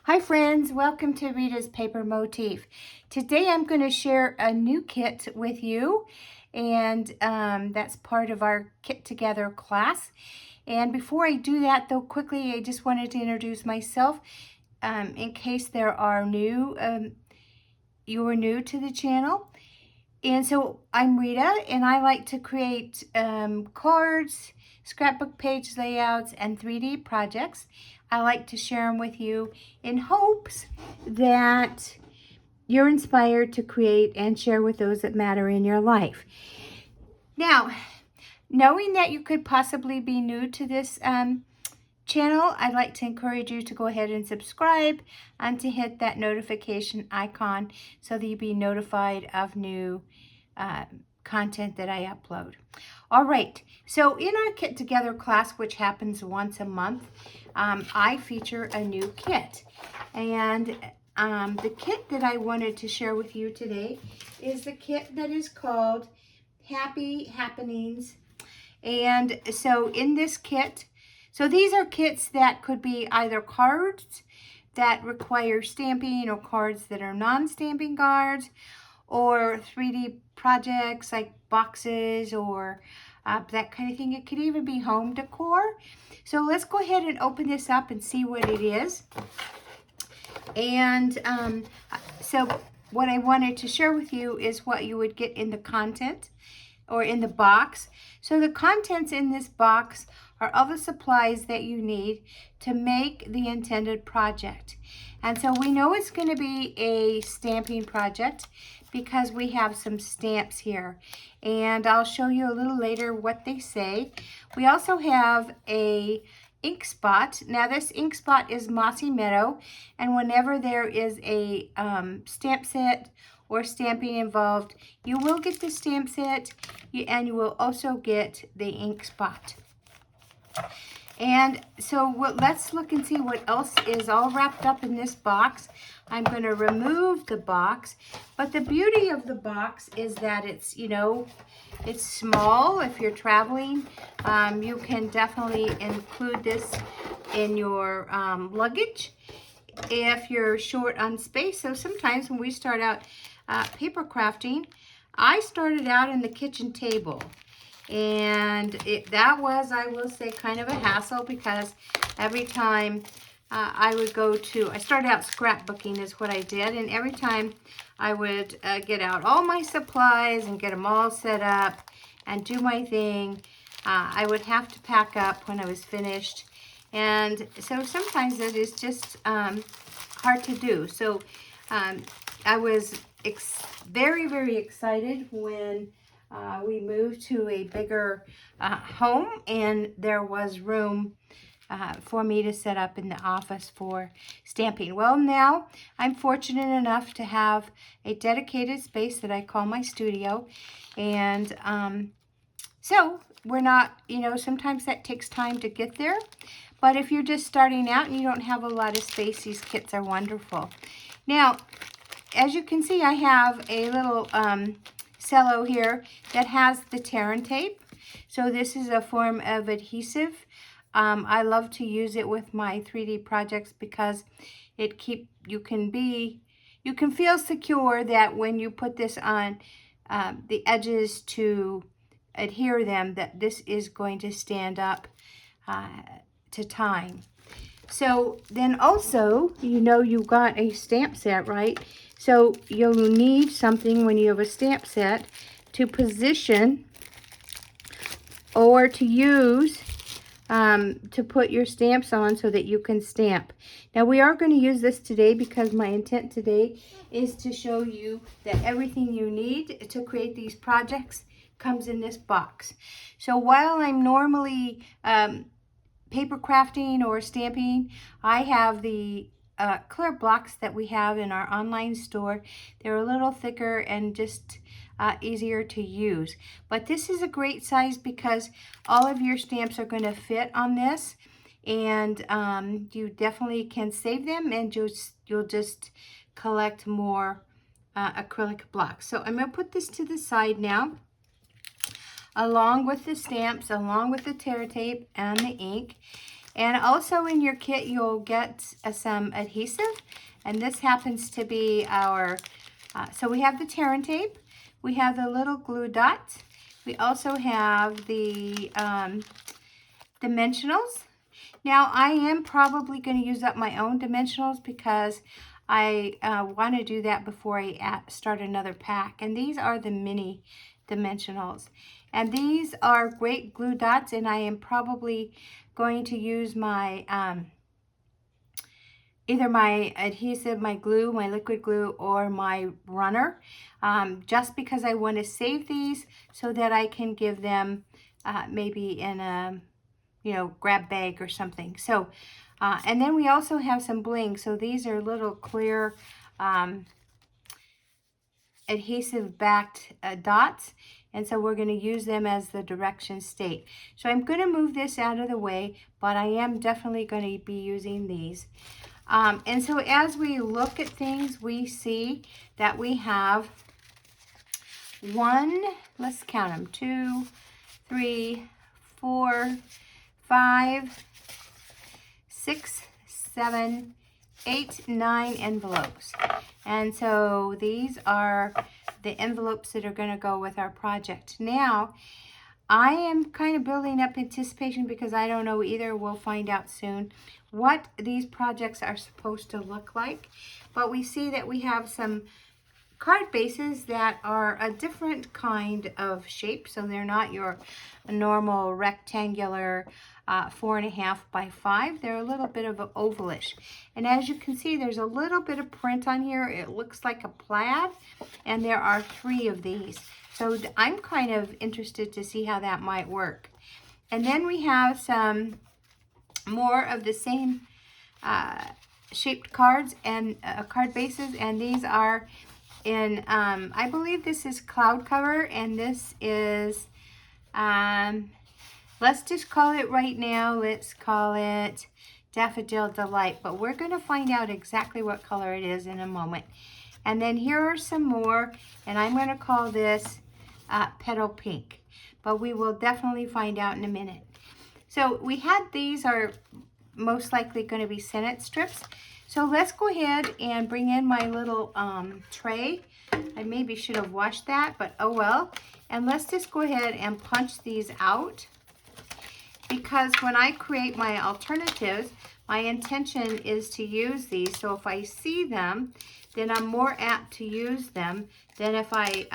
Hi friends, welcome to Rita's Paper Motif. Today I'm going to share a new kit with you, and that's part of our Kit Together class. And before I do that though, quickly I just wanted to introduce myself in case there are you are new to the channel. And so I'm Rita, and I like to create cards, scrapbook page layouts, and 3D projects. I like to share them with you in hopes that you're inspired to create and share with those that matter in your life. Now, knowing that you could possibly be new to this channel, I'd like to encourage you to go ahead and subscribe and to hit that notification icon so that you'll be notified of new content that I upload. All right, so in our Kit Together class, which happens once a month, I feature a new kit. And the kit that I wanted to share with you today is the kit that is called Happy Happenings. And so in this kit, so these are kits that could be either cards that require stamping or cards that are non-stamping cards, or 3D projects like boxes or that kind of thing. It could even be home decor. So let's go ahead and open this up and see what it is. And so what I wanted to share with you is what you would get in the content or in the box. So the contents in this box are all the supplies that you need to make the intended project. And so we know it's going to be a stamping project because we have some stamps here. And I'll show you a little later what they say. We also have a ink spot. Now this ink spot is Mossy Meadow, and whenever there is a stamp set or stamping involved, you will get the stamp set and you will also get the ink spot. And so let's look and see what else is all wrapped up in this box. I'm going to remove the box, but the beauty of the box is that it's, you know, it's small. If you're traveling, you can definitely include this in your luggage if you're short on space. So sometimes when we start out paper crafting, I started out in the kitchen table. And that was, I will say, kind of a hassle because every time I would go to, I started out scrapbooking is what I did. And every time I would get out all my supplies and get them all set up and do my thing, I would have to pack up when I was finished. And so sometimes it is just hard to do. So I was very, very excited when we moved to a bigger home, and there was room for me to set up in the office for stamping. Well, now I'm fortunate enough to have a dedicated space that I call my studio, and so we're not, you know, sometimes that takes time to get there, but if you're just starting out and you don't have a lot of space, these kits are wonderful. Now, as you can see, I have a little cello here that has the tear and tape. So this is a form of adhesive. I love to use it with my 3D projects because you can feel secure that when you put this on the edges to adhere them, that this is going to stand up to time. So then also, you know, you got a stamp set, right? So you'll need something when you have a stamp set to position or to use to put your stamps on so that you can stamp. Now we are going to use this today because my intent today is to show you that everything you need to create these projects comes in this box. So while I'm normally paper crafting or stamping, I have the clear blocks that we have in our online store. They're a little thicker and just easier to use. But this is a great size because all of your stamps are going to fit on this, and you definitely can save them, and you'll just collect more acrylic blocks. So I'm going to put this to the side now, along with the stamps, along with the tear tape and the ink. And also in your kit, you'll get some adhesive. And this happens to be our, so we have the Tear and Tape. We have the little glue dots. We also have the dimensionals. Now, I am probably going to use up my own dimensionals because I want to do that before I start another pack. And these are the mini dimensionals. And these are great glue dots, and I am probably going to use my either my adhesive, my glue, my liquid glue, or my runner, just because I want to save these so that I can give them maybe in a, you know, grab bag or something. So, and then we also have some bling. So these are little clear adhesive backed dots. And so we're going to use them as the direction state. So I'm going to move this out of the way, but I am definitely going to be using these. And so as we look at things, we see that we have one, let's count them, 2, 3, 4, 5, 6, 7, 8, 9 envelopes. And so these are the envelopes that are going to go with our project. Now, I am kind of building up anticipation because I don't know either. We'll find out soon what these projects are supposed to look like. But we see that we have some card bases that are a different kind of shape. So they're not your normal rectangular 4.5 by 5. They're a little bit of an ovalish. And as you can see, there's a little bit of print on here. It looks like a plaid. And there are 3 of these. So I'm kind of interested to see how that might work. And then we have some more of the same shaped cards and card bases. And these are in, I believe this is cloud cover, and this is, let's just call it right now, let's call it Daffodil Delight. But we're going to find out exactly what color it is in a moment. And then here are some more, and I'm going to call this Petal Pink. But we will definitely find out in a minute. So we had, these are most likely going to be Senate strips. So let's go ahead and bring in my little tray. I maybe should have washed that, but oh well. And let's just go ahead and punch these out, because when I create my alternatives, my intention is to use these. So if I see them, then I'm more apt to use them than if I,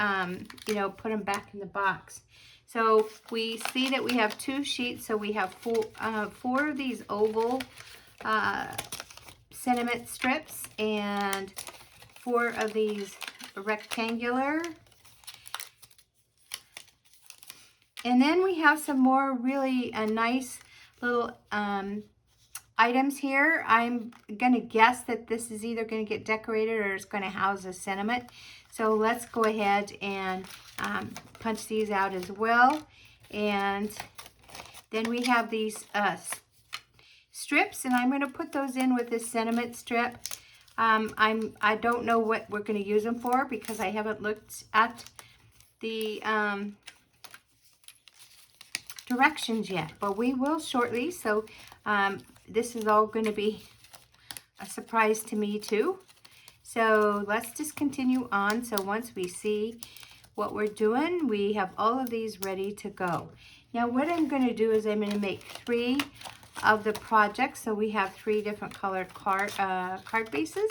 you know, put them back in the box. So we see that we have 2 sheets. So we have 4 of these oval sentiment strips and 4 of these rectangular. And then we have some more really nice little items here. I'm going to guess that this is either going to get decorated or it's going to house a sentiment. So let's go ahead and punch these out as well. And then we have these strips, and I'm going to put those in with this sentiment strip. I don't know what we're going to use them for because I haven't looked at the directions yet, but we will shortly. So this is all going to be a surprise to me too. So let's just continue on. So once we see what we're doing, we have all of these ready to go. Now what I'm going to do is I'm going to make 3 of the projects. So we have 3 different colored card bases.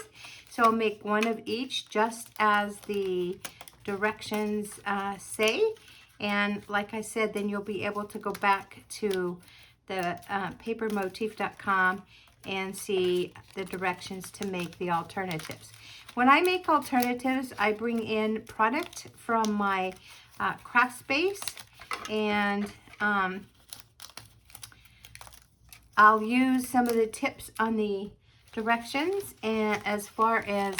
So I'll make 1 of each just as the directions say. And like I said, then you'll be able to go back to the papermotif.com and see the directions to make the alternatives. When I make alternatives, I bring in product from my craft space, and I'll use some of the tips on the directions and as far as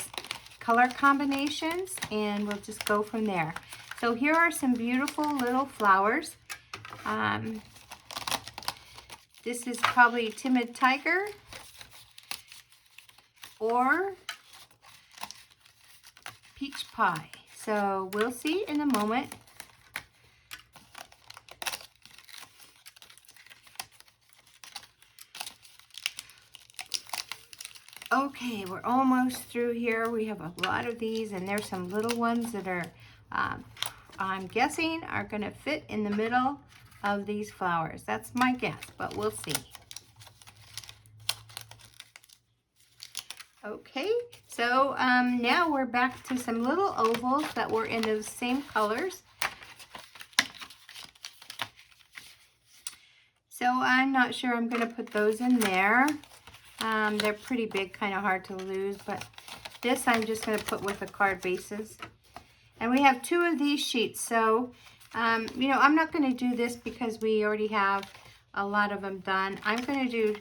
color combinations, and we'll just go from there. So here are some beautiful little flowers. This is probably Timid Tiger or Peach Pie. So we'll see in a moment. Okay, we're almost through here. We have a lot of these, and there's some little ones that are, I'm guessing, are going to fit in the middle of these flowers. That's my guess, but we'll see. Okay, so now we're back to some little ovals that were in those same colors. So I'm not sure I'm going to put those in there. They're pretty big, kind of hard to lose, but this I'm just going to put with the card bases. And we have 2 of these sheets, so, you know, I'm not going to do this because we already have a lot of them done. I'm going to do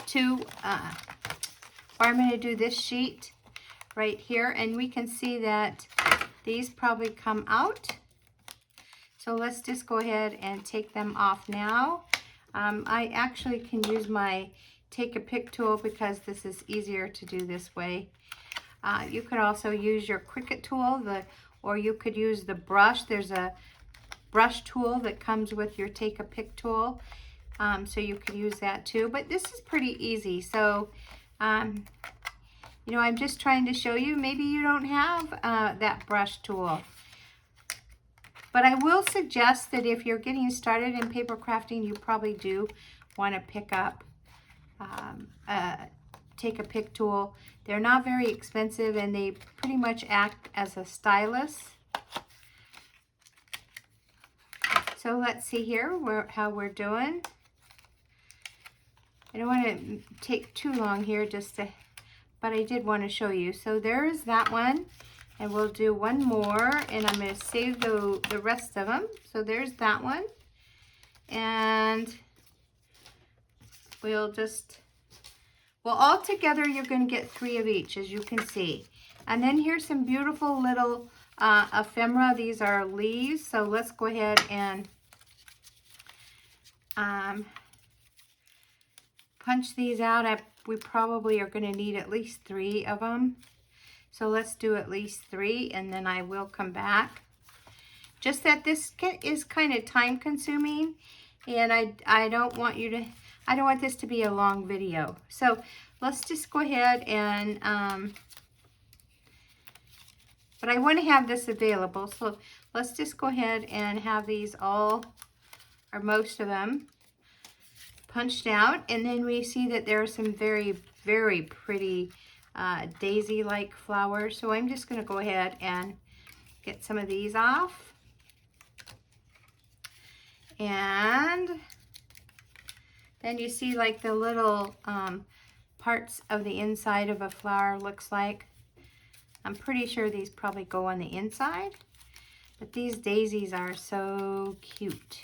2, or I'm going to do this sheet right here, and we can see that these probably come out. So let's just go ahead and take them off now. I actually can use my take a pick tool because this is easier to do this way. You could also use your Cricut tool, or you could use the brush. There's a brush tool that comes with your take a pick tool, so you could use that too. But this is pretty easy. So, you know, I'm just trying to show you. Maybe you don't have that brush tool. But I will suggest that if you're getting started in paper crafting, you probably do want to pick up take a pick tool. They're not very expensive, and they pretty much act as a stylus. So let's see here how we're doing. I don't want to take too long here but I did want to show you. So there's that one, and we'll do one more, and I'm going to save the rest of them. So there's that one, and well, all together you're going to get 3 of each, as you can see. And then here's some beautiful little ephemera. These are leaves, so let's go ahead and punch these out. We probably are going to need at least 3 of them. So let's do at least 3, and then I will come back. Just that this is kind of time consuming, and I don't want this to be a long video. So let's just go ahead and, but I want to have this available. So let's just go ahead and have these all, or most of them, punched out. And then we see that there are some very, very pretty daisy-like flowers. So I'm just going to go ahead and get some of these off. And then you see like the little parts of the inside of a flower looks like. I'm pretty sure these probably go on the inside. But these daisies are so cute.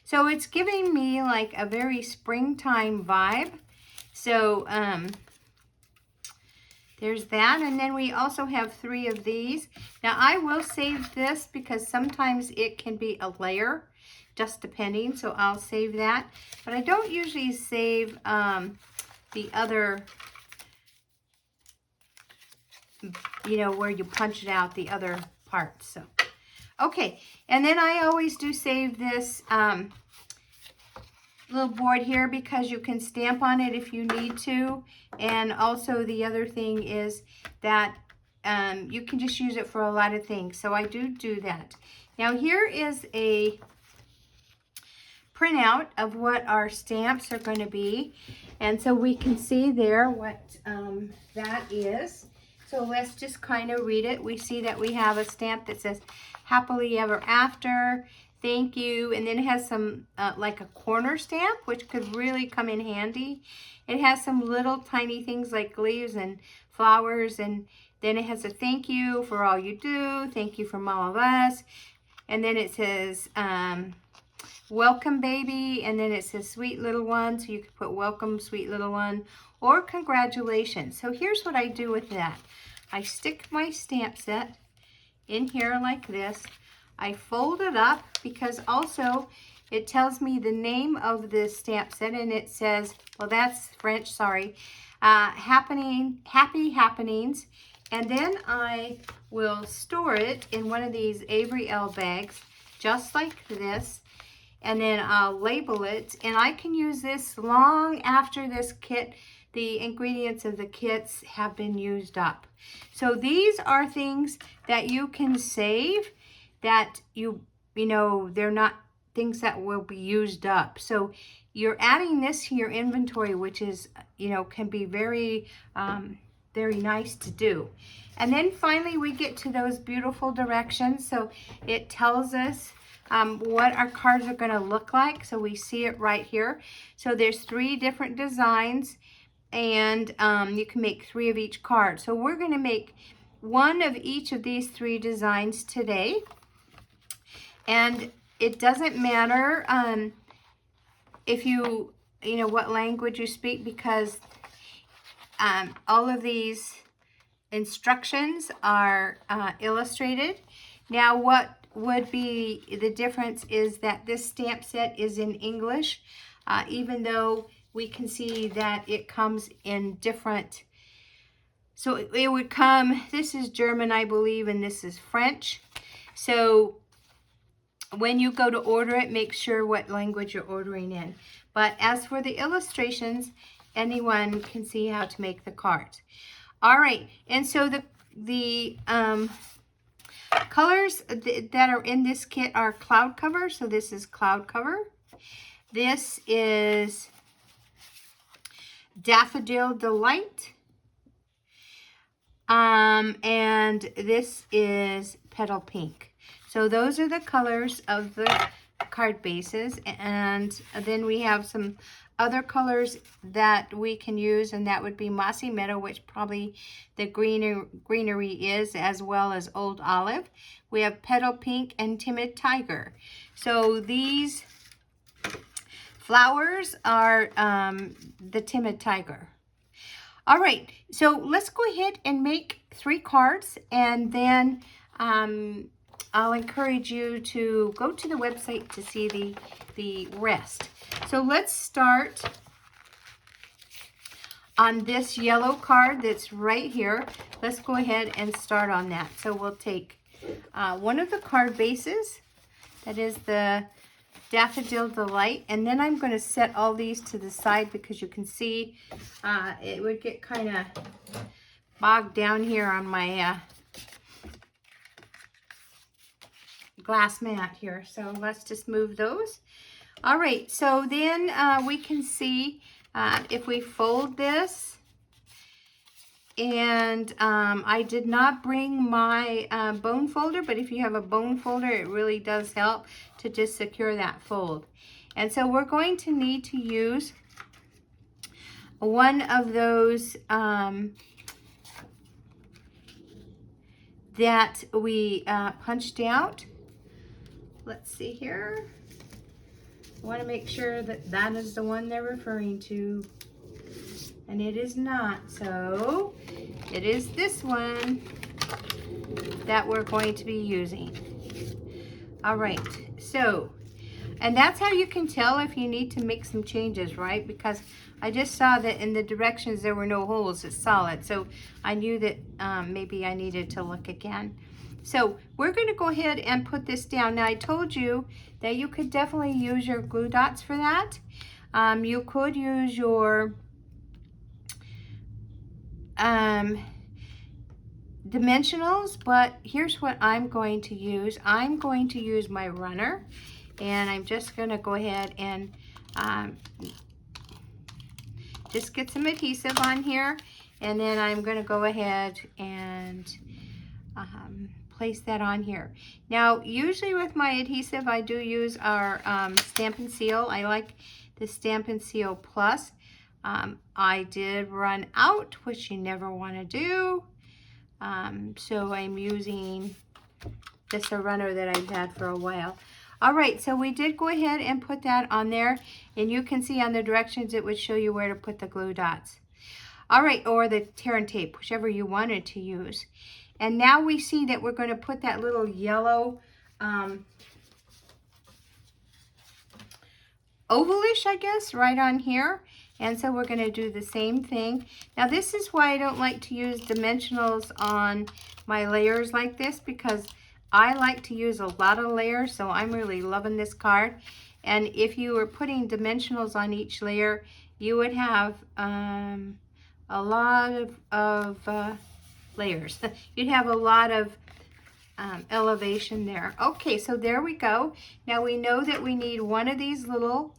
So it's giving me like a very springtime vibe. So there's that. And then we also have 3 of these. Now I will save this because sometimes it can be a layer, just depending. So I'll save that. But I don't usually save the other, you know, where you punch it out, the other parts. So, okay. And then I always do save this little board here because you can stamp on it if you need to. And also the other thing is that you can just use it for a lot of things. So I do that. Now here is a printout of what our stamps are going to be. And so we can see there what that is. So let's just kind of read it. We see that we have a stamp that says happily ever after, thank you, and then it has some like a corner stamp, which could really come in handy. It has some little tiny things like leaves and flowers, and then it has a thank you for all you do, thank you from all of us, and then it says welcome baby, and then it says sweet little one, so you could put welcome sweet little one, or congratulations. So here's what I do with that. I stick my stamp set in here like this. I fold it up because also it tells me the name of the stamp set, and it says, well, that's French, sorry, happy happenings. And then I will store it in one of these Avery Elle bags, just like this. And then I'll label it, and I can use this long after this kit the ingredients of the kits have been used up. So these are things that you can save, that you know, they're not things that will be used up. So you're adding this to your inventory, which is, you know, can be very, very nice to do. And then finally we get to those beautiful directions. So it tells us what our cards are going to look like. So we see it right here. So there's 3 different designs, and you can make 3 of each card. So we're going to make 1 of each of these 3 designs today. And it doesn't matter if you know what language you speak, because all of these instructions are illustrated. Now what would be the difference is that this stamp set is in English, even though we can see that it comes in different. So it would come, this is German, I believe, and this is French. So when you go to order it, make sure what language you're ordering in. But as for the illustrations, anyone can see how to make the cards. All right, and so the colors that are in this kit are cloud cover. So this is cloud cover. This is Daffodil Delight. And this is Petal Pink. So those are the colors of the card bases. And then we have some other colors that we can use, and that would be Mossy Meadow, which probably the greenery is, as well as Old Olive. We have Petal Pink and Timid Tiger. So these flowers are the Timid Tiger. All right, so let's go ahead and make 3 cards, and then I'll encourage you to go to the website to see the rest. So let's start on this yellow card that's right here. Let's go ahead and start on that. So we'll take one of the card bases, that is the Daffodil Delight, and then I'm going to set all these to the side because you can see it would get kind of bogged down here on my glass mat here. So let's just move those. All right, so then we can see if we fold this, and I did not bring my bone folder, but if you have a bone folder, it really does help to just secure that fold. And so we're going to need to use one of those that we punched out. Let's see here. I want to make sure that that is the one they're referring to, and it is not. So it is this one that we're going to be using. All right, so, and that's how you can tell if you need to make some changes, right? Because I just saw that in the directions there were no holes. It's solid, so I knew that maybe I needed to look again. So we're going to go ahead and put this down. Now I told you that you could definitely use your glue dots for that. You could use your dimensionals, but here's what I'm going to use. I'm going to use my runner, and I'm just going to go ahead and just get some adhesive on here, and then I'm going to go ahead and place that on here. Now usually with my adhesive I do use our Stampin' Seal. I like the Stampin' Seal Plus. I did run out, which you never want to do, so I'm using just a runner that I've had for a while. All right, so we did go ahead and put that on there, and you can see on the directions it would show you where to put the glue dots. All right, or the tear and tape, whichever you wanted to use. And now we see that we're going to put that little yellow ovalish, I guess, right on here. And so we're going to do the same thing. Now this is why I don't like to use dimensionals on my layers like this, because I like to use a lot of layers, so I'm really loving this card. And if you were putting dimensionals on each layer, you would have layers. You'd have a lot of elevation there. Okay, so there we go. Now we know that we need one of these little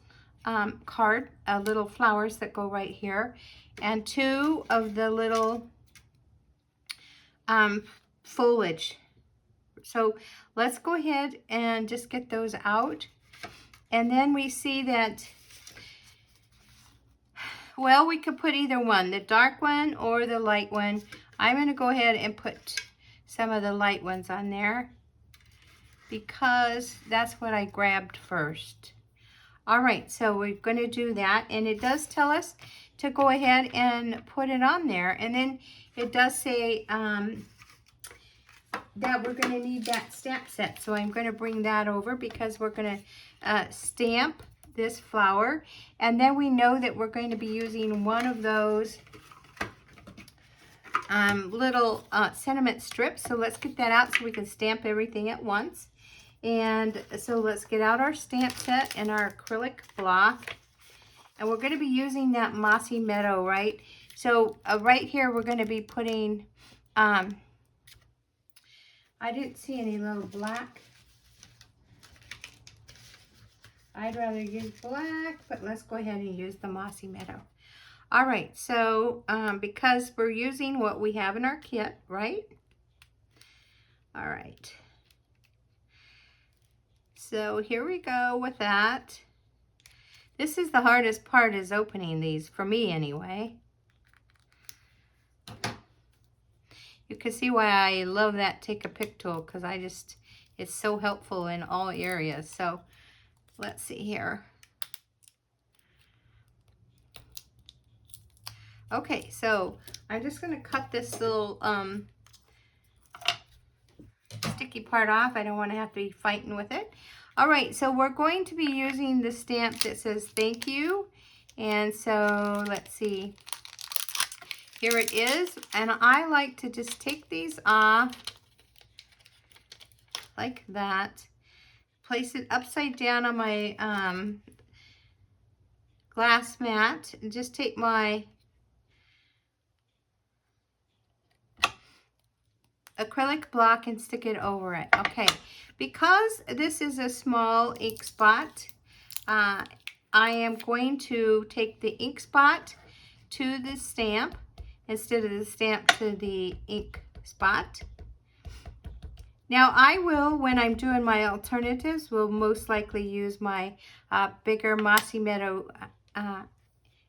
little flowers that go right here, and two of the little foliage. So let's go ahead and just get those out. And then we see that, well, we could put either one, the dark one or the light one. I'm going to go ahead and put some of the light ones on there because that's what I grabbed first. All right, so we're going to do that, and it does tell us to go ahead and put it on there, and then it does say that we're going to need that stamp set. So I'm going to bring that over because we're going to stamp this flower, and then we know that we're going to be using one of those little sentiment strips. So let's get that out so we can stamp everything at once. And so let's get out our stamp set and our acrylic block, and we're going to be using that Mossy Meadow, right? So right here we're going to be putting I didn't see any little black. I'd rather use black, but let's go ahead and use the Mossy Meadow. All right, so because we're using what we have in our kit, right? All right. So here we go with that. This is the hardest part, is opening these, for me anyway. You can see why I love that Take a Pick tool, because it's so helpful in all areas. So let's see here. Okay, so I'm just going to cut this little sticky part off. I don't want to have to be fighting with it. All right, so we're going to be using the stamp that says thank you. And so let's see. Here it is. And I like to just take these off like that. Place it upside down on my glass mat. And just take my acrylic block and stick it over it. Okay, because this is a small ink spot, I am going to take the ink spot to the stamp instead of the stamp to the ink spot. Now I will, when I'm doing my alternatives, will most likely use my bigger Mossy Meadow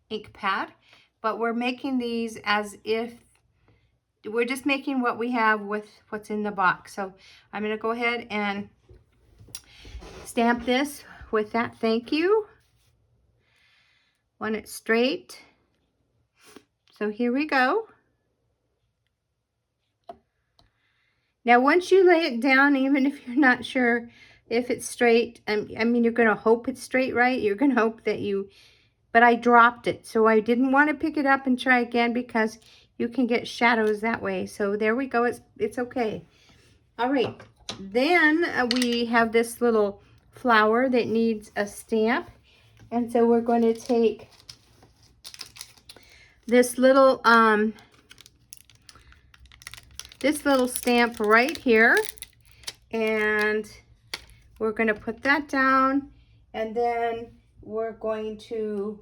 ink pad, but we're making these as if we're just making what we have with what's in the box. So I'm going to go ahead and stamp this with that thank you. Want it straight. So here we go. Now once you lay it down, even if you're not sure if it's straight, I mean you're going to hope it's straight, right? You're going to hope that but I dropped it. So I didn't want to pick it up and try again because you can get shadows that way. So there we go. It's okay. All right. Then we have this little flower that needs a stamp. And so we're going to take this little stamp right here. And we're going to put that down. And then we're going to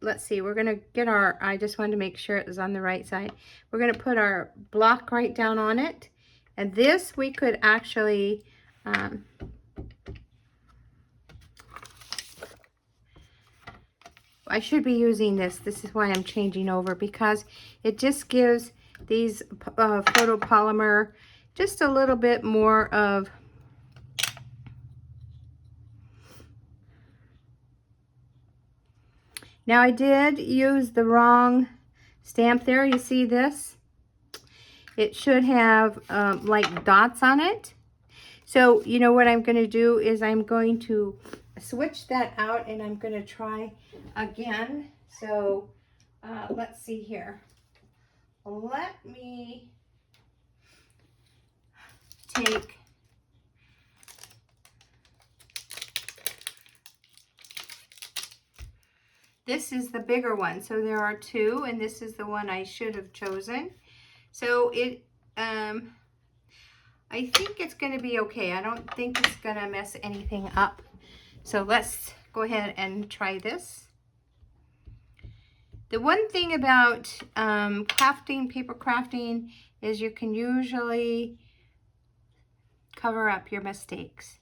let's see, we're going to get I just wanted to make sure it was on the right side. We're going to put our block right down on it. And this we could actually, I should be using this. This is why I'm changing over, because it just gives these photopolymer just a little bit more of Now I did use the wrong stamp there. You see this? It should have like dots on it. So you know what I'm going to do is I'm going to switch that out and I'm going to try again. So let's see here. Let me take This is the bigger one. So there are two, and this is the one I should have chosen. So it, I think it's going to be okay. I don't think it's going to mess anything up. So let's go ahead and try this. The one thing about crafting, paper crafting, is you can usually cover up your mistakes.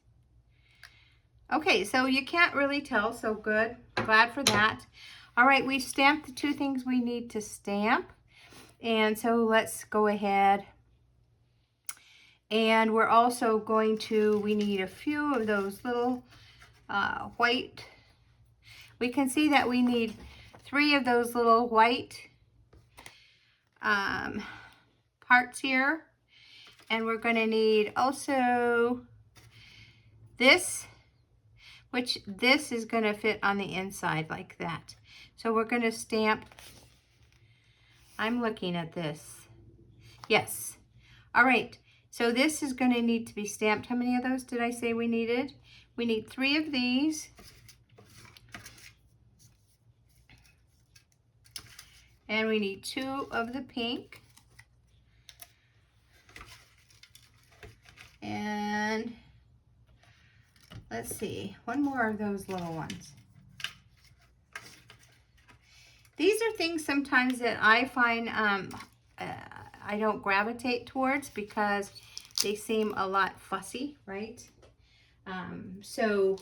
Okay, so you can't really tell, so good. Glad for that. All right, we've stamped the two things we need to stamp. And so let's go ahead. And we're also going to, we need a few of those little white. We can see that we need 3 of those little white parts here. And we're going to need also this, which this is going to fit on the inside like that. So we're going to stamp. I'm looking at this. Yes. All right. So this is going to need to be stamped. How many of those did I say we needed? We need 3 of these. And we need 2 of the pink. And let's see, 1 more of those little ones. These are things sometimes that I find I don't gravitate towards because they seem a lot fussy, right? So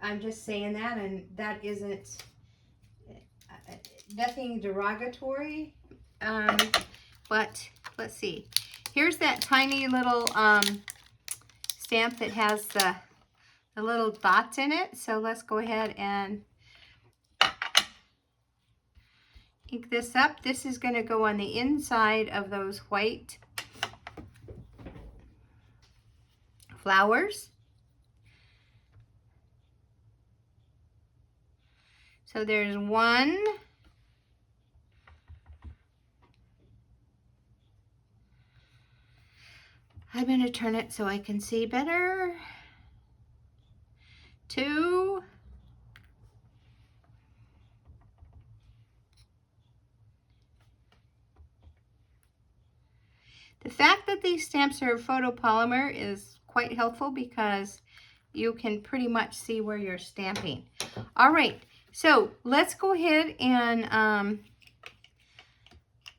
I'm just saying that, and that isn't nothing derogatory, but let's see. Here's that tiny little stamp that has the little dots in it. So let's go ahead and ink this up. This is going to go on the inside of those white flowers. So there's 1. I'm going to turn it so I can see better. 2. The fact that these stamps are photopolymer is quite helpful because you can pretty much see where you're stamping. All right, so let's go ahead and,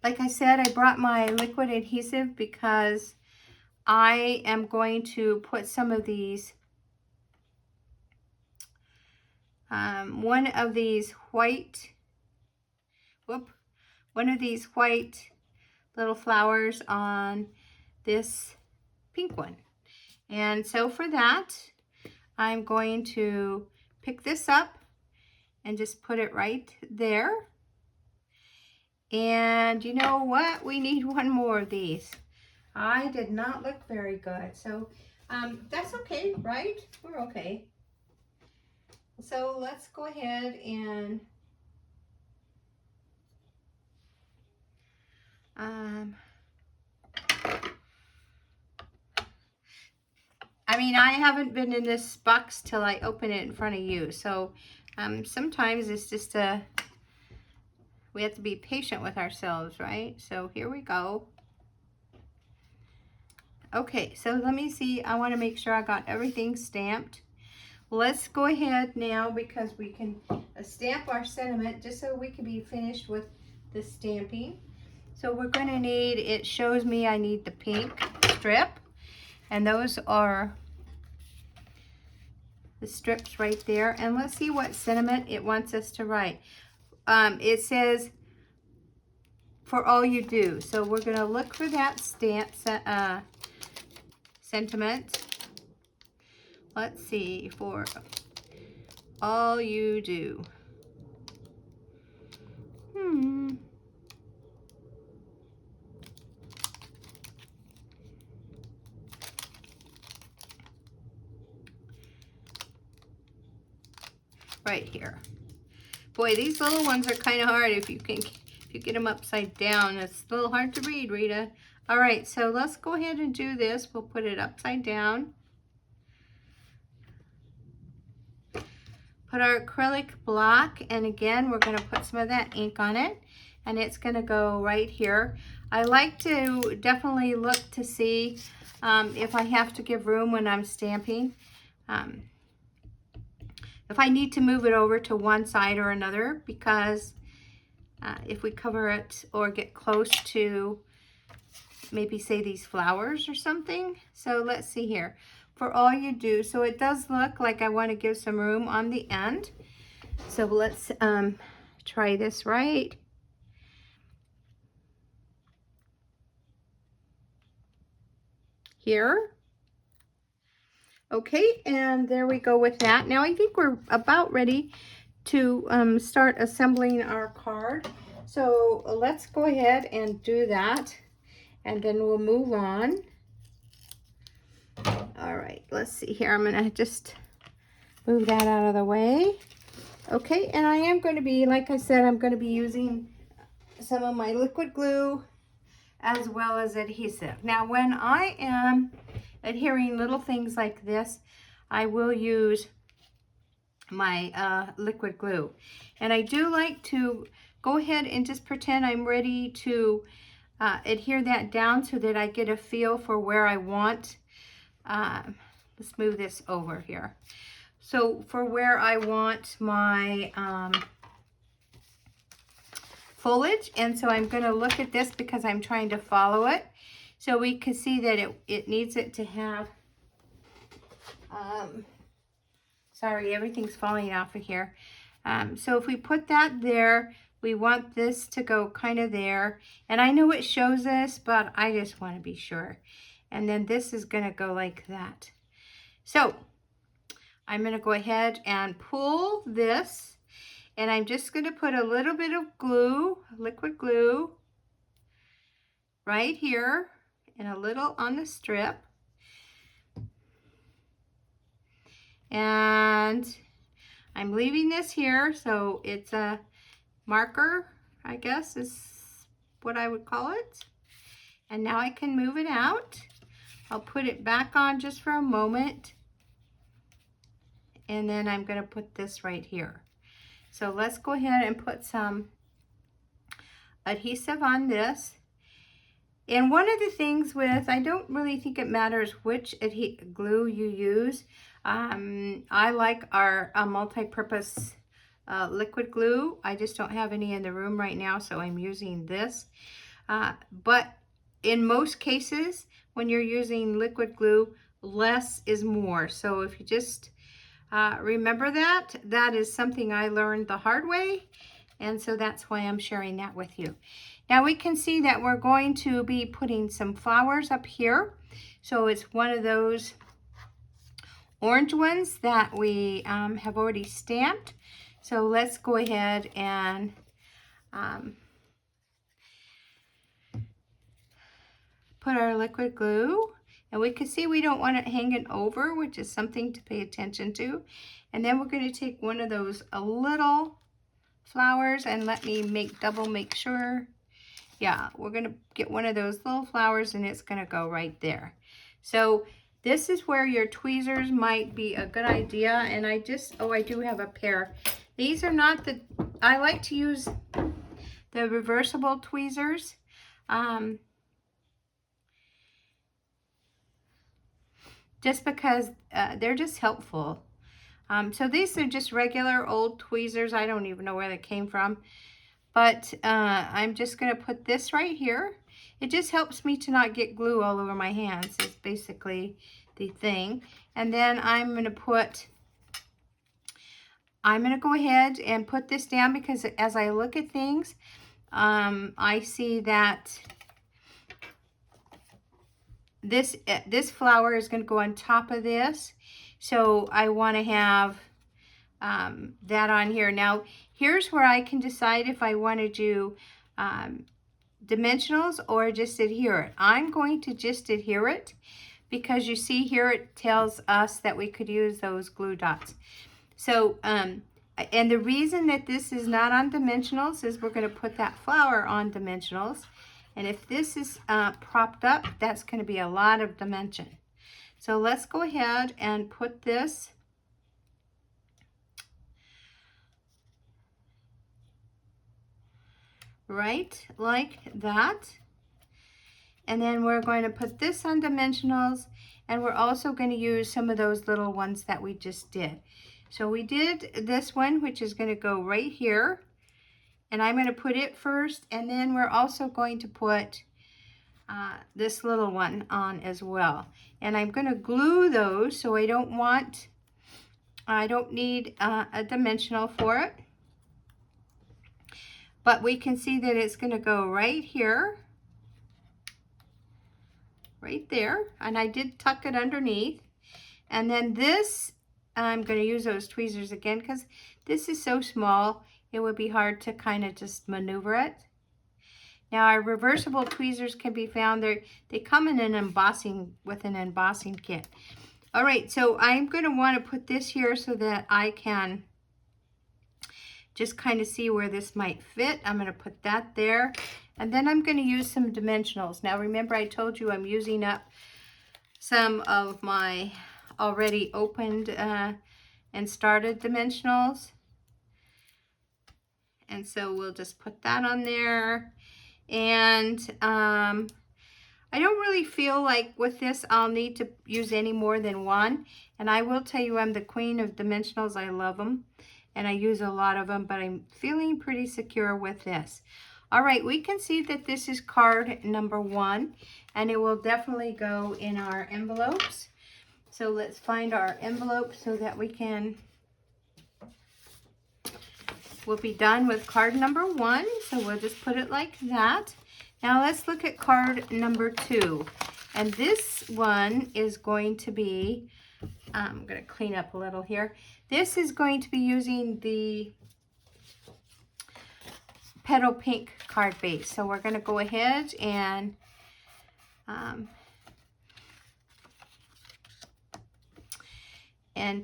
like I said, I brought my liquid adhesive because I am going to put some of these, one of these white little flowers on this pink one. And so for that, I'm going to pick this up and just put it right there. And you know what? We need 1 more of these. I did not look very good. So that's okay, right? We're okay. So let's go ahead and I mean, I haven't been in this box till I open it in front of you. So sometimes it's just we have to be patient with ourselves, right? So here we go. Okay, so let me see. I want to make sure I got everything stamped. Let's go ahead now because we can stamp our sentiment just so we can be finished with the stamping. So we're going to need, it shows me I need the pink strip, and those are the strips right there. And let's see what sentiment it wants us to write. It says, for all you do. So we're going to look for that stamp sentiment. Let's see, for all you do. Right here. Boy, these little ones are kind of hard if you get them upside down. It's a little hard to read, Rita. All right, so let's go ahead and do this. We'll put it upside down. Put put our acrylic block, and again, we're going to put some of that ink on it, and it's going to go right here. I like to definitely look to see if I have to give room when I'm stamping. If I need to move it over to one side or another, because if we cover it or get close to maybe say these flowers or something. So let's see here. For all you do, so it does look like I want to give some room on the end. So let's try this right here. Okay, and there we go with that. Now I think we're about ready to start assembling our card. So let's go ahead and do that, and then we'll move on. All right, let's see here. I'm gonna just move that out of the way. Okay, and I am going to be, like I said, I'm going to be using some of my liquid glue as well as adhesive. Now, when I am adhering little things like this, I will use my liquid glue. And I do like to go ahead and just pretend I'm ready to adhere that down so that I get a feel for where I want. Let's move this over here. So for where I want my foliage, and so I'm going to look at this because I'm trying to follow it. So we can see that it needs it to have, sorry, everything's falling off of here. So if we put that there, we want this to go kind of there. And I know it shows this, but I just want to be sure. And then this is going to go like that. So I'm going to go ahead and pull this, and I'm just going to put a little bit of glue, liquid glue, right here, and a little on the strip. And I'm leaving this here, so it's a marker, I guess is what I would call it. And now I can move it out. I'll put it back on just for a moment. And then I'm going to put this right here. So let's go ahead and put some adhesive on this. And one of the things with, I don't really think it matters which glue you use. I like our multi-purpose liquid glue. I just don't have any in the room right now, so I'm using this. But in most cases, when you're using liquid glue, less is more. So if you just remember that, that is something I learned the hard way. And so that's why I'm sharing that with you. Now we can see that we're going to be putting some flowers up here. So it's one of those orange ones that we have already stamped. So let's go ahead and put our liquid glue. And we can see we don't want it hanging over, which is something to pay attention to. And then we're going to take one of those little flowers, and let me make sure. Yeah, we're going to get one of those little flowers, and it's going to go right there. So this is where your tweezers might be a good idea. And I do have a pair. These are not the, I like to use the reversible tweezers. Just because they're just helpful. So these are just regular old tweezers. I don't even know where they came from. But I'm just going to put this right here. It just helps me to not get glue all over my hands is basically the thing. And then I'm going to go ahead and put this down because as I look at things, I see that this flower is going to go on top of this. So I want to have that on here. Now, here's where I can decide if I want to do dimensionals or just adhere it. I'm going to just adhere it because you see here it tells us that we could use those glue dots. So, and the reason that this is not on dimensionals is we're going to put that flower on dimensionals. And if this is propped up, that's going to be a lot of dimension. So let's go ahead and put this right like that. And then we're going to put this on dimensionals, and we're also going to use some of those little ones that we just did. So we did this one, which is going to go right here, and I'm going to put it first, and then we're also going to put this little one on as well. And I'm going to glue those, so I don't need a dimensional for it. But we can see that it's going to go right here, right there, and I did tuck it underneath. And then this, I'm going to use those tweezers again because this is so small, it would be hard to kind of just maneuver it. Now our reversible tweezers can be found there. They come in an embossing, with an embossing kit. All right, so I'm going to want to put this here so that I can just kind of see where this might fit. I'm going to put that there. And then I'm going to use some dimensionals. Now remember, I told you I'm using up some of my already opened and started dimensionals. And so we'll just put that on there. And I don't really feel like with this I'll need to use any more than one. And I will tell you, I'm the queen of dimensionals. I love them. And I use a lot of them, but I'm feeling pretty secure with this. All right, we can see that this is card number 1, and it will definitely go in our envelopes. So let's find our envelope so that we'll be done with card number 1. So we'll just put it like that. Now let's look at card number 2. And this one is going to be, I'm going to clean up a little here. This is going to be using the Petal Pink card base. So we're going to go ahead and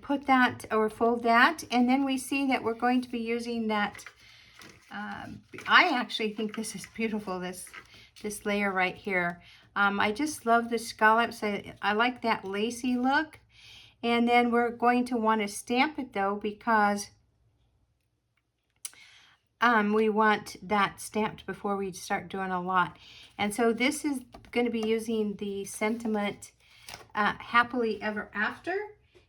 put that, or fold that, and then we see that we're going to be using that. I actually think this is beautiful, this layer right here. I just love the scallops. I like that lacy look. And then we're going to want to stamp it though, because we want that stamped before we start doing a lot. And so this is going to be using the sentiment Happily Ever After.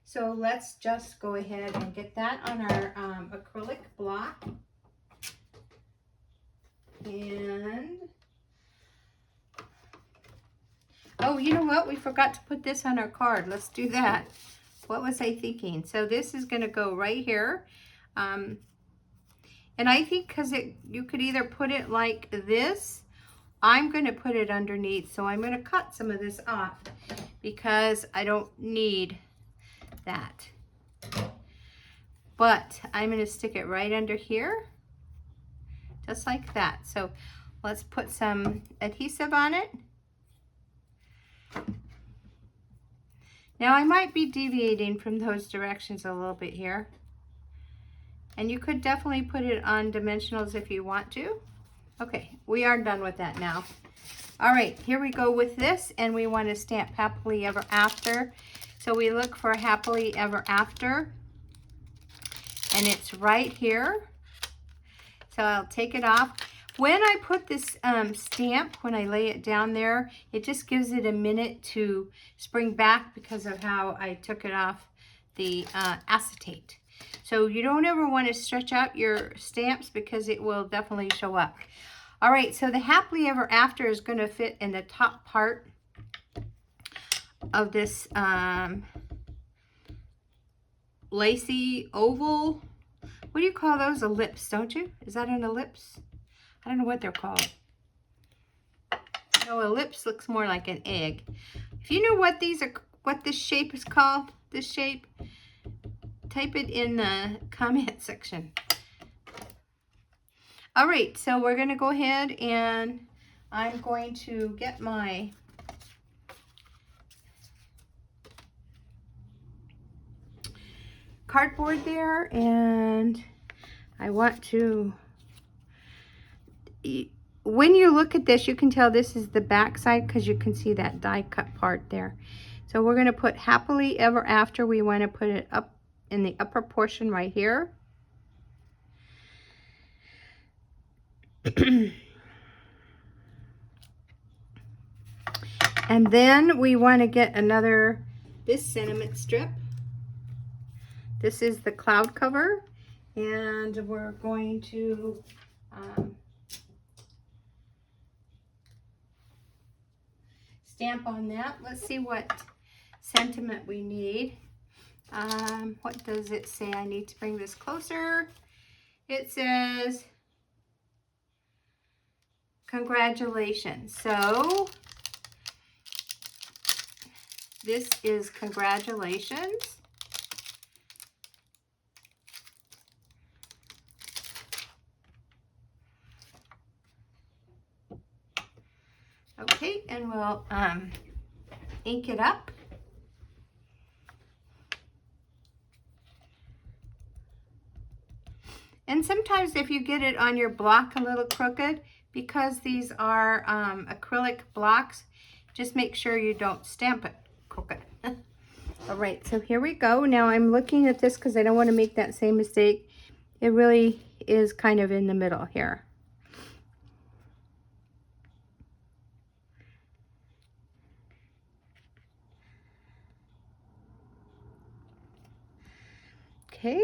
So let's just go ahead and get that on our acrylic block. And, oh, you know what? We forgot to put this on our card. Let's do that. What was I thinking? So this is going to go right here. And I think because you could either put it like this. I'm going to put it underneath. So I'm going to cut some of this off because I don't need that. But I'm going to stick it right under here. Just like that. So let's put some adhesive on it. Now I might be deviating from those directions a little bit here. And you could definitely put it on dimensionals if you want to. Okay, we are done with that now. All right, here we go with this, and we want to stamp Happily Ever After. So we look for Happily Ever After, and it's right here. So I'll take it off. When I put this stamp, when I lay it down there, it just gives it a minute to spring back because of how I took it off the acetate. So you don't ever want to stretch out your stamps because it will definitely show up. All right, so the Happily Ever After is going to fit in the top part of this lacy oval. What do you call those? Ellipse, don't you? Is that an ellipse? I don't know what they're called. No, ellipse looks more like an egg. If you know what this shape is called, this shape, type it in the comment section. All right, so we're going to go ahead and I'm going to get my cardboard there, and I want to, when you look at this, you can tell this is the back side because you can see that die cut part there. So we're going to put Happily Ever After. We want to put it up in the upper portion right here. And then we want to get this sentiment strip. This is the cloud cover, and we're going to stamp on that. Let's see what sentiment we need. What does it say? I need to bring this closer. It says, congratulations. So this is congratulations. Okay, and we'll ink it up. And sometimes if you get it on your block a little crooked, because these are acrylic blocks, just make sure you don't stamp it crooked. All right, so here we go. Now I'm looking at this because I don't want to make that same mistake. It really is kind of in the middle here. Okay.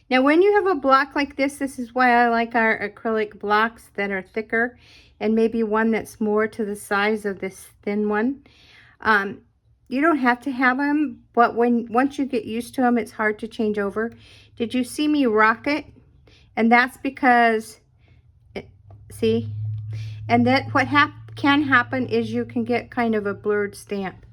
Now when you have a block like this is why I like our acrylic blocks that are thicker, and maybe one that's more to the size of this thin one. You don't have to have them, but once you get used to them, it's hard to change over. Did you see me rock it? And that's because, see? And that what can happen is you can get kind of a blurred stamp.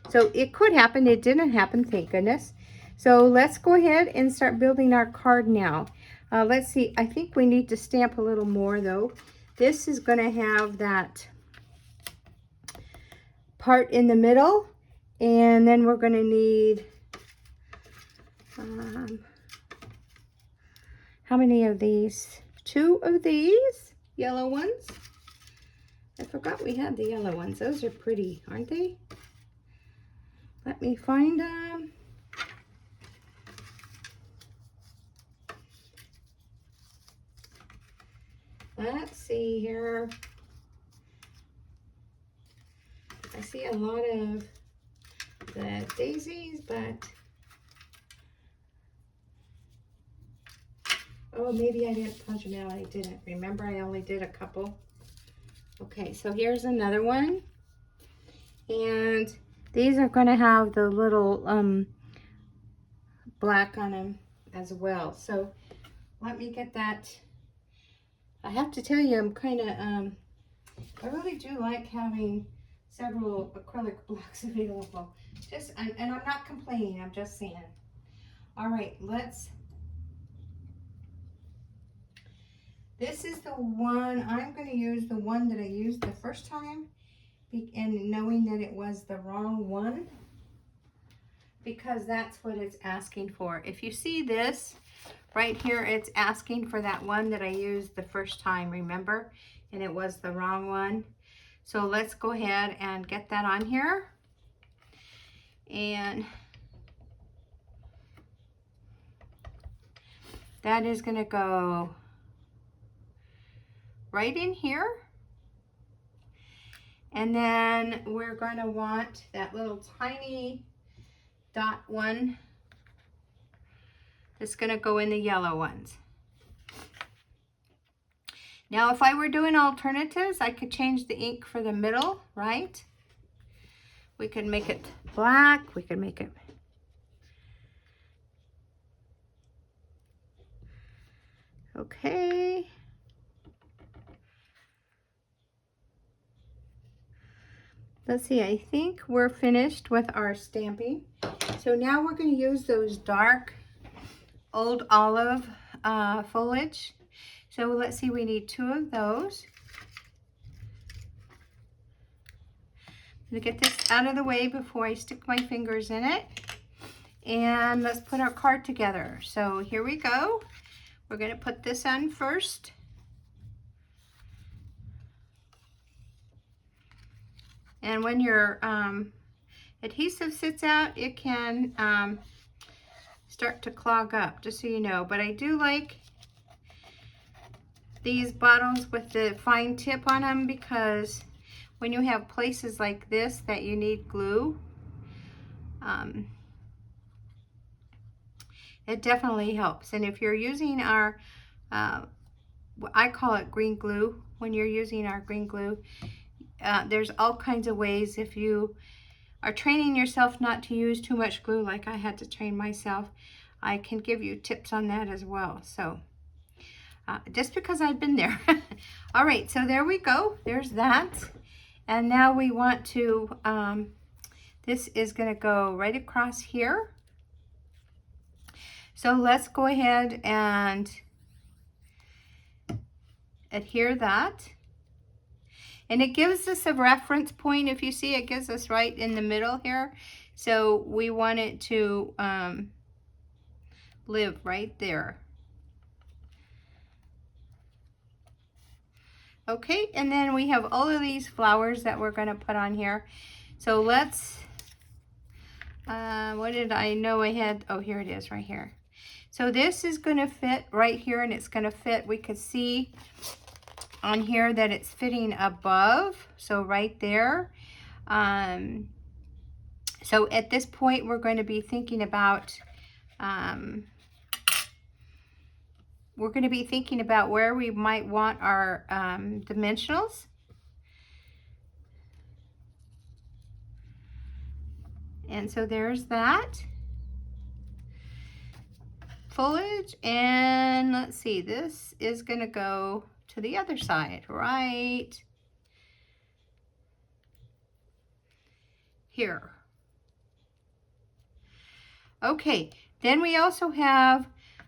So it could happen. It didn't happen, thank goodness. So let's go ahead and start building our card now. Let's see. I think we need to stamp a little more though. This is going to have that part in the middle, and then we're going to need how many of these? 2 of these yellow ones. I forgot we had the yellow ones. Those are pretty, aren't they? Let me find them. Let's see here. I see a lot of the daisies, but oh, maybe I didn't punch them out. I didn't. Remember, I only did a couple. Okay, so here's another one. And these are going to have the little black on them as well. So let me get that. I have to tell you, I'm kind of, I really do like having several acrylic blocks available. And I'm not complaining, I'm just saying. All right, this is the one, I'm going to use the one that I used the first time, and knowing that it was the wrong one, because that's what it's asking for. If you see this right here, it's asking for that one that I used the first time, remember? And it was the wrong one. So let's go ahead and get that on here. And that is going to go right in here. And then we're going to want that little tiny dot one that's going to go in the yellow ones. Now, if I were doing alternatives, I could change the ink for the middle, right? We could make it black. We could make it okay. Let's see, I think we're finished with our stamping. So now we're going to use those dark old olive foliage. So let's see, we need 2 of those. I'm going to get this out of the way before I stick my fingers in it. And let's put our card together. So here we go. We're going to put this on first. And when your adhesive sits out, it can start to clog up, just so you know. But I do like these bottles with the fine tip on them because when you have places like this that you need glue, it definitely helps. And if you're using our, I call it green glue, when you're using our green glue, there's all kinds of ways. If you are training yourself not to use too much glue like I had to train myself, I can give you tips on that as well. So just because I've been there. All right, so there we go. There's that. And now we want to, this is going to go right across here. So let's go ahead and adhere that. And it gives us a reference point. If you see, it gives us right in the middle here. So we want it to live right there. Okay, and then we have all of these flowers that we're going to put on here. So let's, what did I know I had? Oh, here it is right here. So this is going to fit right here, and it's going to fit. We could see on here that it's fitting above, so right there. So at this point, we're going to be thinking about where we might want our dimensionals. And so there's that foliage, and let's see, this is going to go to the other side right here. Okay, then we also have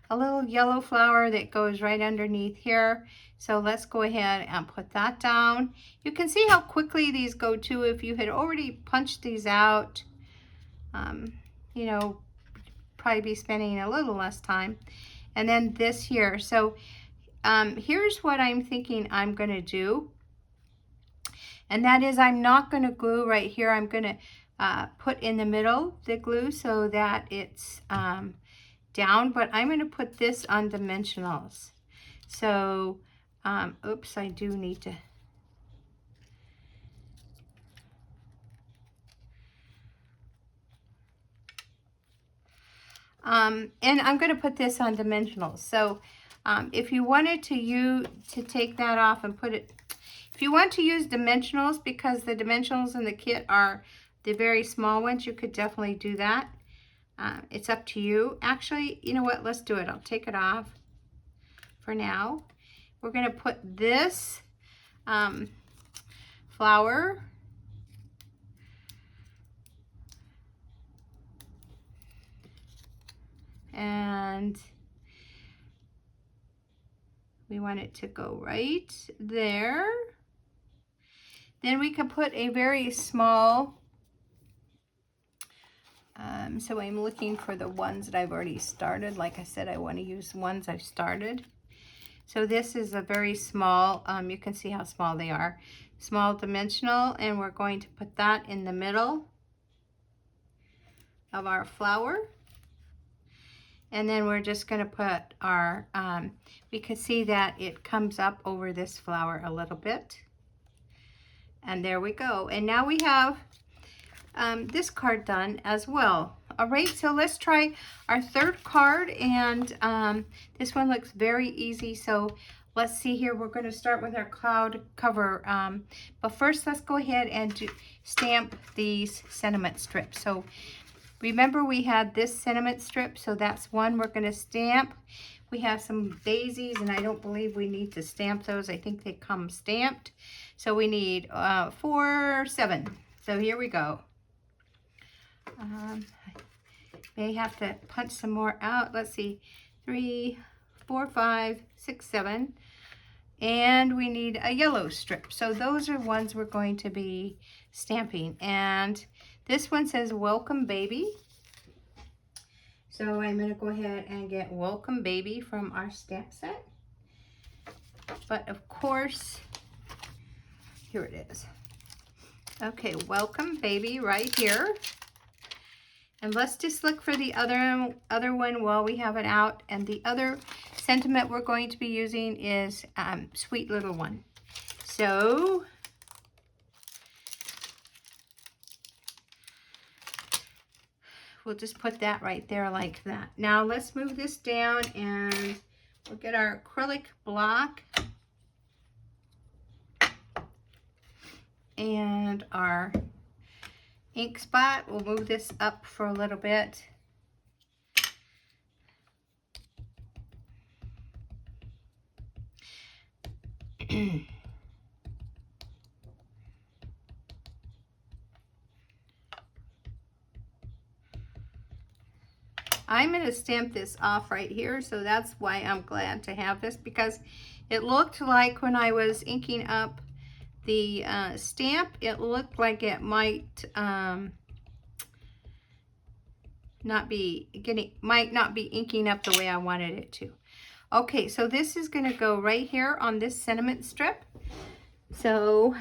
a little yellow flower that goes right underneath here. So let's go ahead and put that down. You can see how quickly these go too. If you had already punched these out, you know, probably be spending a little less time. And then this here. So here's what I'm thinking I'm going to do. And that is, I'm not going to glue right here. I'm going to put in the middle the glue so that it's down, but I'm going to put this on dimensionals. So, oops, I do need to. And I'm going to put this on dimensionals. So, if you wanted to take that off and put it, if you want to use dimensionals, because the dimensionals in the kit are the very small ones, you could definitely do that. It's up to you. Actually, you know what? Let's do it. I'll take it off for now. We're going to put this flower and we want it to go right there. Then we can put a very small, so I'm looking for the ones that I've already started. Like I said, I want to use ones I've started. So this is a very small, you can see how small they are. Small dimensional, and we're going to put that in the middle of our flower. And then we're just going to put our, we can see that it comes up over this flower a little bit. And there we go. And now we have this card done as well. All right, so let's try our third card, and this one looks very easy. So let's see here. We're going to start with our cloud cover, but first let's go ahead and stamp these sentiment strips. So remember, we had this sentiment strip, so that's one we're going to stamp. We have some daisies, and I don't believe we need to stamp those. I think they come stamped. So we need 4, 7. So here we go. May have to punch some more out. Let's see, 3, 4, 5, 6, 7. And we need a yellow strip. So those are ones we're going to be stamping. And this one says Welcome Baby. So I'm going to go ahead and get Welcome Baby from our stamp set. But of course, here it is. Okay, Welcome Baby right here. And let's just look for the other one while we have it out. And the other sentiment we're going to be using is Sweet Little One. So we'll just put that right there like that. Now let's move this down and we'll get our acrylic block and our ink spot. We'll move this up for a little bit. I'm going to stamp this off right here, so that's why I'm glad to have this, because it looked like when I was inking up the stamp, it looked like it might not be inking up the way I wanted it to. Okay, so this is going to go right here on this sentiment strip. So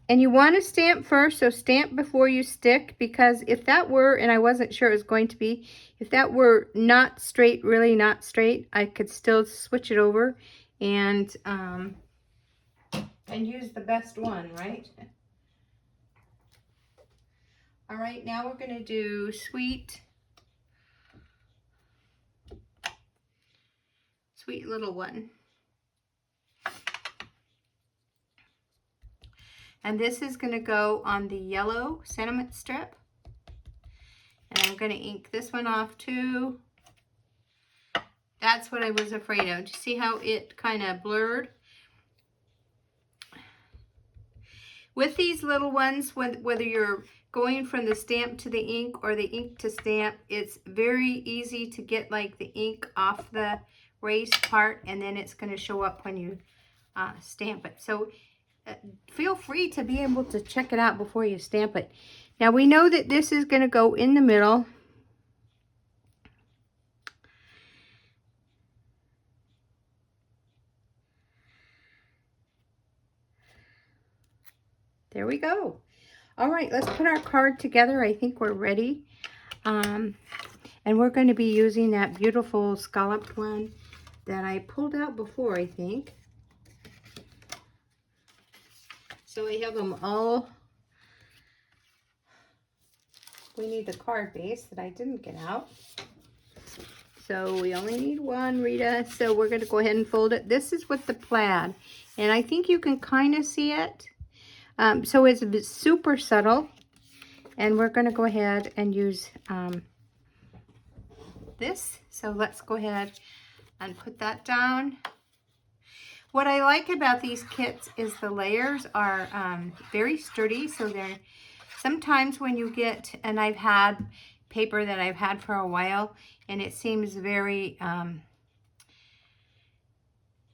and you want to stamp first, so stamp before you stick, because if that were, and I wasn't sure it was going to be, if that were not straight, really not straight, I could still switch it over and use the best one, right? All right, now we're going to do Sweet Little One. And this is going to go on the yellow sentiment strip. And I'm going to ink this one off too. That's what I was afraid of. Do you see how it kind of blurred? With these little ones, whether you're going from the stamp to the ink or the ink to stamp, it's very easy to get like the ink off the raised part, and then it's going to show up when you stamp it. So feel free to be able to check it out before you stamp it. Now we know that this is going to go in the middle. There we go. All right, let's put our card together. I think we're ready. And we're going to be using that beautiful scalloped one that I pulled out before, I think. So we have them all. We need the card base that I didn't get out. So we only need one, Rita. So we're going to go ahead and fold it. This is with the plaid. And I think you can kind of see it. So it's super subtle. And we're going to go ahead and use this. So let's go ahead and put that down. What I like about these kits is the layers are very sturdy. So they're sometimes when you get, and I've had paper that I've had for a while, and it seems very,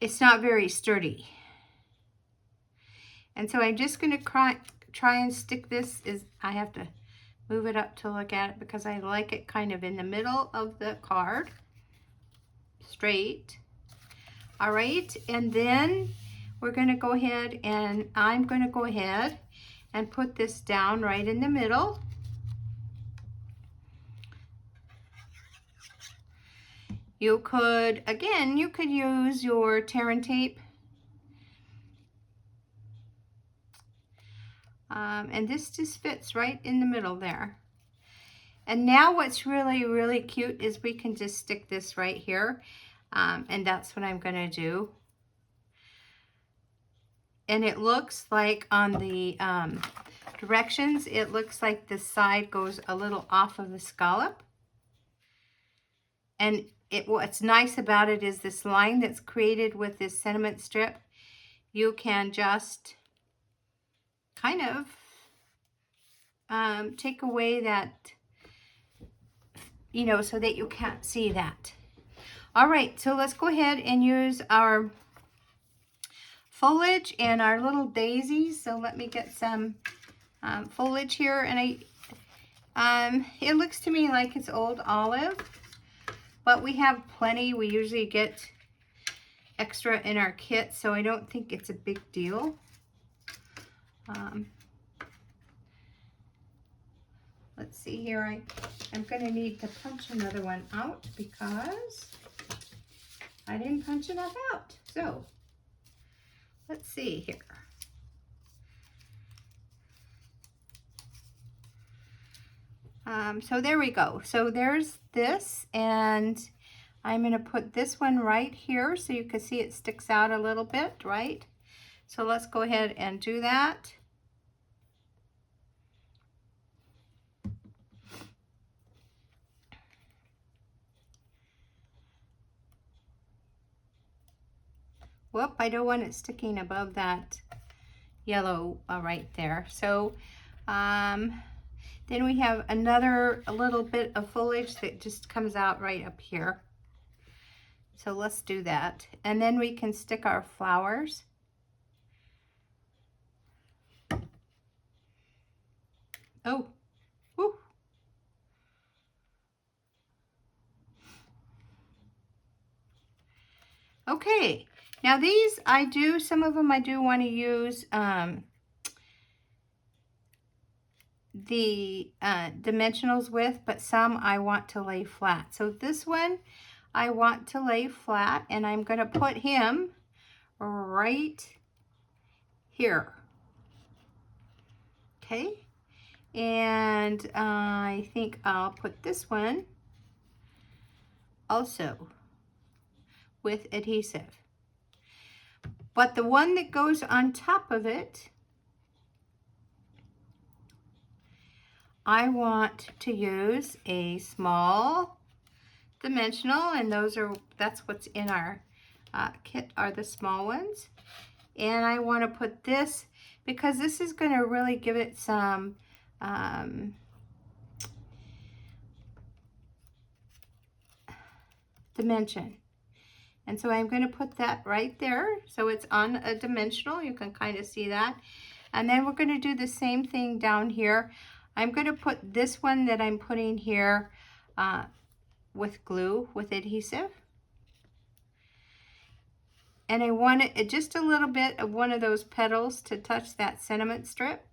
it's not very sturdy. And so I'm just going to try and stick this. I have to move it up to look at it because I like it kind of in the middle of the card, straight. All right, and then we're going to go ahead and I'm going to go ahead and put this down right in the middle. You could, again, you could use your tear and tape. And this just fits right in the middle there. And now what's really, really cute is we can just stick this right here. And that's what I'm going to do. And it looks like on the directions, it looks like the side goes a little off of the scallop. And what's nice about it is this line that's created with this sentiment strip, you can just kind of take away that, you know, so that you can't see that. All right, so let's go ahead and use our foliage and our little daisies. So let me get some foliage here, and it looks to me like it's old olive, but we have plenty. We usually get extra in our kit, so I don't think it's a big deal. let's see here. I'm going to need to punch another one out because I didn't punch enough out. So let's see here. So there we go. So there's this, and I'm going to put this one right here so you can see it sticks out a little bit, right? So let's go ahead and do that. Whoop, I don't want it sticking above that yellow right there. So then we have a little bit of foliage that just comes out right up here. So let's do that. And then we can stick our flowers. Oh, whew. Okay, now these some of them I do want to use the dimensionals with, but some I want to lay flat. So this one I want to lay flat, and I'm going to put him right here. Okay, and I think I'll put this one also with adhesive. But the one that goes on top of it, I want to use a small dimensional, and that's what's in our kit, are the small ones. And I want to put this because this is going to really give it some dimension. And so I'm going to put that right there. So it's on a dimensional. You can kind of see that. And then we're going to do the same thing down here. I'm going to put this one that I'm putting here with glue, with adhesive. And I want it just a little bit of one of those petals to touch that sentiment strip.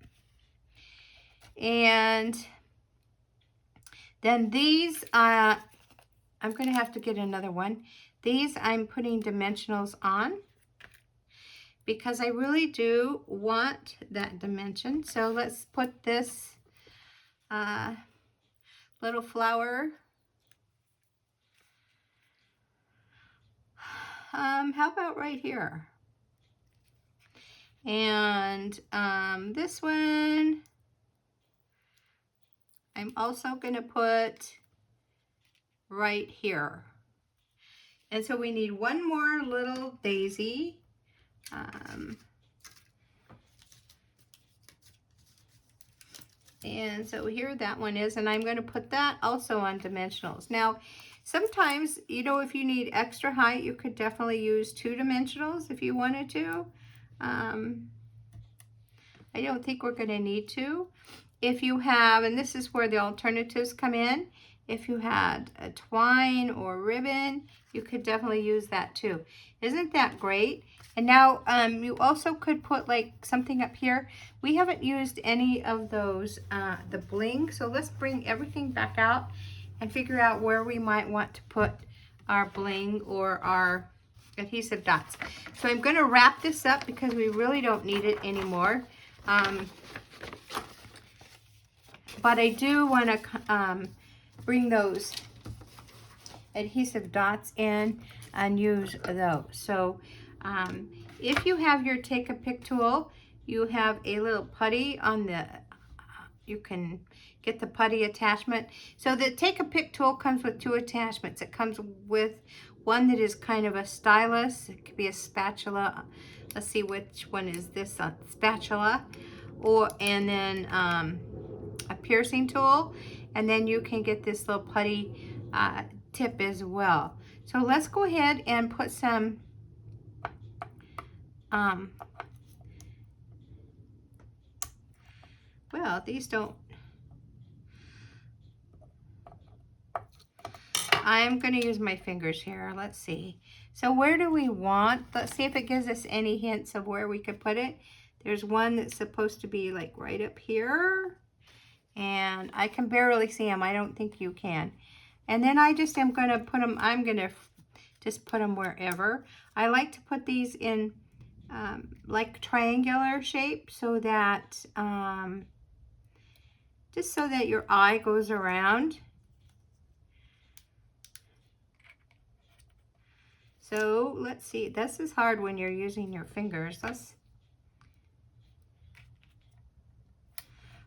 And then these, I'm going to have to get another one. These I'm putting dimensionals on because I really do want that dimension. So let's put this little flower. How about right here? And this one, I'm also going to put right here. And so we need one more little daisy. And so here that one is, and I'm going to put that also on dimensionals. Now, sometimes, you know, if you need extra height, you could definitely use 2 dimensionals if you wanted to. I don't think we're going to need to. If you have, and this is where the alternatives come in, if you had a twine or ribbon, you could definitely use that too. Isn't that great? And now you also could put like something up here. We haven't used any of those, the bling. So let's bring everything back out and figure out where we might want to put our bling or our adhesive dots. So I'm going to wrap this up because we really don't need it anymore. But I do want to bring those adhesive dots in and use those. So if you have your Take a Pick tool, you have a little putty on the, you can get the putty attachment. So the Take a Pick tool comes with 2 attachments. It comes with one that is kind of a stylus. It could be a spatula. Let's see which one is this, spatula. And then a piercing tool. And then you can get this little putty tip as well. So let's go ahead and put some well, these don't, I'm going to use my fingers here. Let's see. So where do we want, let's see if it gives us any hints of where we could put it. There's one that's supposed to be like right up here. And And I can barely see them. I don't think you can. And then I just am going to put them, I'm going to just put them wherever. I like to put these in like triangular shape so that, just so that your eye goes around. So let's see, this is hard when you're using your fingers.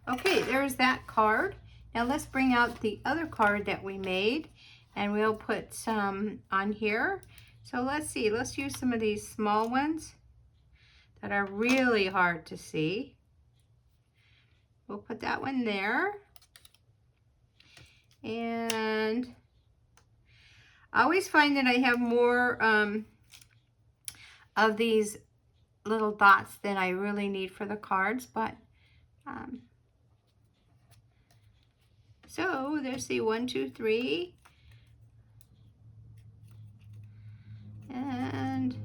Okay, there's that card. Now let's bring out the other card that we made, and we'll put some on here. So let's see, let's use some of these small ones that are really hard to see. We'll put that one there. And I always find that I have more of these little dots than I really need for the cards, but so there's the 1, 2, 3, and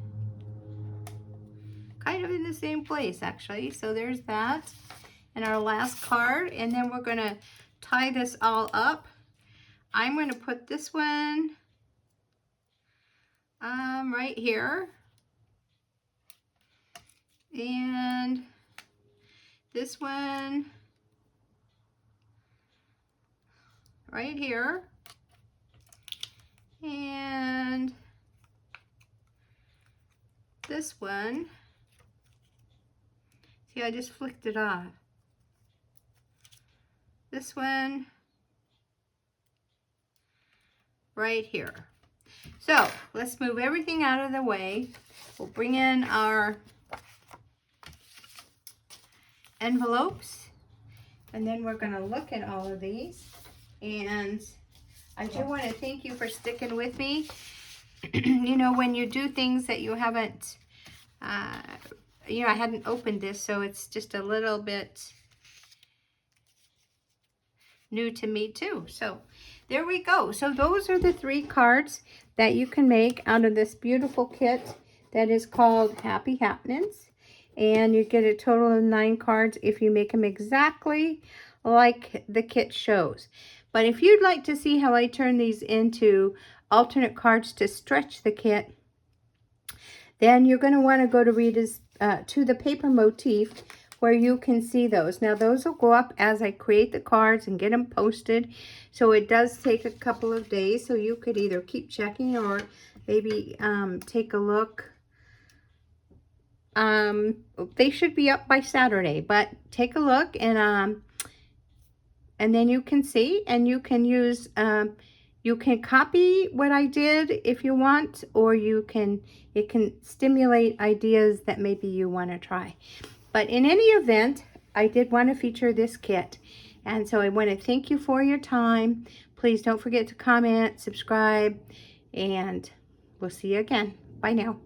kind of in the same place actually. So there's that, and our last card, and then we're gonna tie this all up. I'm gonna put this one right here, and this one right here, and this one, see, I just flicked it off. This one right here. So let's move everything out of the way. We'll bring in our envelopes, and then we're going to look at all of these. And I do want to thank you for sticking with me. You know, when you do things that you haven't, you know, I hadn't opened this, so it's just a little bit new to me too. So there we go. So those are the 3 cards that you can make out of this beautiful kit that is called Happy Happenings. And you get a total of 9 cards if you make them exactly like the kit shows. But if you'd like to see how I turn these into alternate cards to stretch the kit, then you're going to want to go to to the paper motif, where you can see those. Now those will go up as I create the cards and get them posted. So it does take a couple of days. So you could either keep checking or maybe take a look. They should be up by Saturday, but take a look, and then you can see, and you can use, you can copy what I did if you want, or it can stimulate ideas that maybe you want to try. But in any event, I did want to feature this kit. And so I want to thank you for your time. Please don't forget to comment, subscribe, and we'll see you again. Bye now.